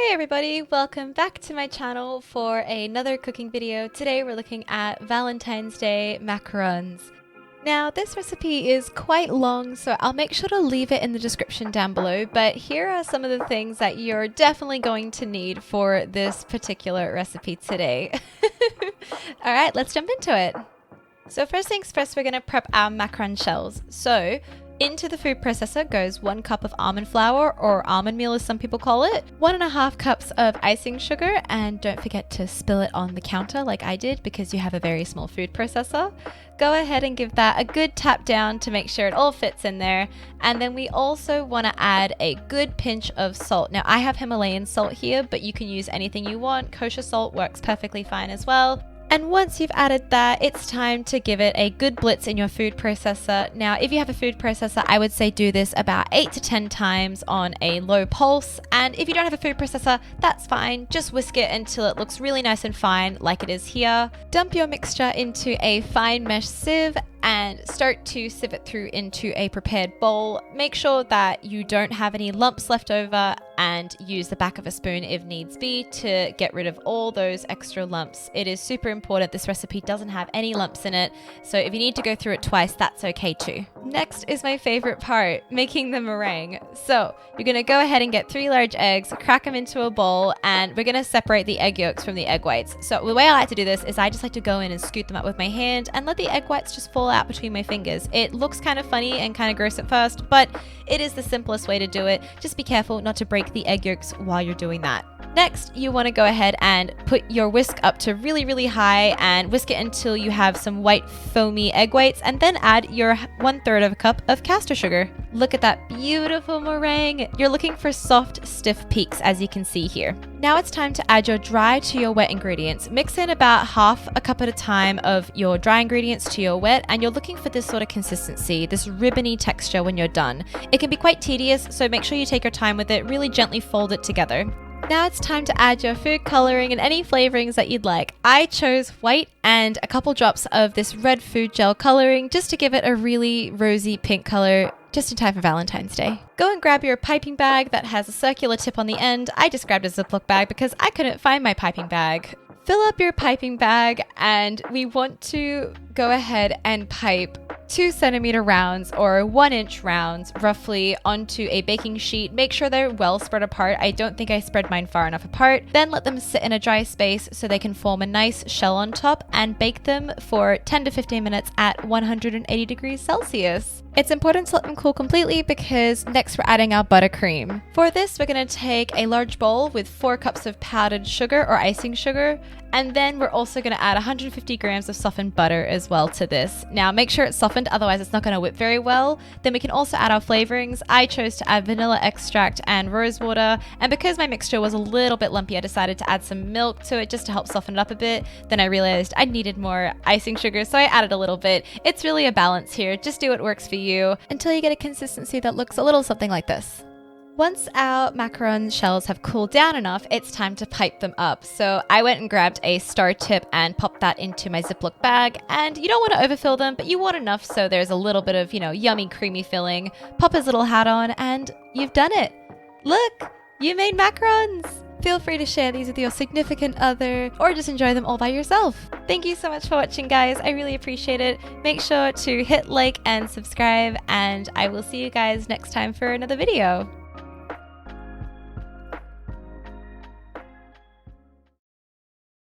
Hey everybody, welcome back to my channel for another cooking video. Today we're looking at Valentine's Day macarons. Now this recipe is quite long, so I'll make sure to leave it in the description down below, but here are some of the things that you're definitely going to need for this particular recipe today. Alright, let's jump into it. So first things first, we're going to prep our macaron shells. So into the food processor goes 1 cup of almond flour, or almond meal as some people call it, 1.5 cups of icing sugar, and don't forget to spill it on the counter like I did because you have a very small food processor. Go ahead and give that a good tap down to make sure it all fits in there. And then we also want to add a good pinch of salt. Now I have Himalayan salt here, but you can use anything you want. Kosher salt works perfectly fine as well. And once you've added that, it's time to give it a good blitz in your food processor. Now, if you have a food processor, I would say do this about 8 to 10 times on a low pulse. And if you don't have a food processor, that's fine. Just whisk it until it looks really nice and fine like it is here. Dump your mixture into a fine mesh sieve and start to sieve it through into a prepared bowl. Make sure that you don't have any lumps left over and use the back of a spoon if needs be to get rid of all those extra lumps. It is super important this recipe doesn't have any lumps in it, so if you need to go through it twice, that's okay too. Next is my favorite part, making the meringue. So you're gonna go ahead and get 3 large eggs, crack them into a bowl, and we're gonna separate the egg yolks from the egg whites. So the way I like to do this is I just like to go in and scoot them up with my hand and let the egg whites just fall out between my fingers. It looks kind of funny and kind of gross at first, but it is the simplest way to do it. Just be careful not to break the egg yolks while you're doing that. Next, you want to go ahead and put your whisk up to really high and whisk it until you have some white foamy egg whites, and then add your 1/3 of a cup of castor sugar. Look at that beautiful meringue. You're looking for soft, stiff peaks as you can see here. Now it's time to add your dry to your wet ingredients. Mix in about 1/2 cup at a time of your dry ingredients to your wet, and you're looking for this sort of consistency, this ribbony texture when you're done. It can be quite tedious, so make sure you take your time with it, really gently fold it together. Now it's time to add your food coloring and any flavorings that you'd like. I chose white and a couple drops of this red food gel coloring just to give it a really rosy pink color, just in time for Valentine's Day. Go and grab your piping bag that has a circular tip on the end. I just grabbed a Ziploc bag because I couldn't find my piping bag. Fill up your piping bag, and we want to go ahead and pipe 2-centimeter rounds or 1-inch rounds roughly onto a baking sheet. Make sure they're well spread apart. I don't think I spread mine far enough apart. Then let them sit in a dry space so they can form a nice shell on top, and bake them for 10 to 15 minutes at 180 degrees Celsius. It's important to let them cool completely because next we're adding our buttercream. For this, we're going to take a large bowl with 4 cups of powdered sugar or icing sugar, and then we're also going to add 150 grams of softened butter as well to this. Now make sure it's softened, otherwise it's not going to whip very well. Then we can also add our flavorings. I chose to add vanilla extract and rose water, and because my mixture was a little bit lumpy, I decided to add some milk to it just to help soften it up a bit. Then I realized I needed more icing sugar, so I added a little bit. It's really a balance here. Just do what works for you until you get a consistency that looks a little something like this. Once our macaron shells have cooled down enough, it's time to pipe them up. So I went and grabbed a star tip and popped that into my Ziploc bag. And you don't want to overfill them, but you want enough so there's a little bit of, yummy, creamy filling. Pop his little hat on and you've done it. Look, you made macarons. Feel free to share these with your significant other or just enjoy them all by yourself. Thank you so much for watching, guys. I really appreciate it. Make sure to hit like and subscribe, and I will see you guys next time for another video.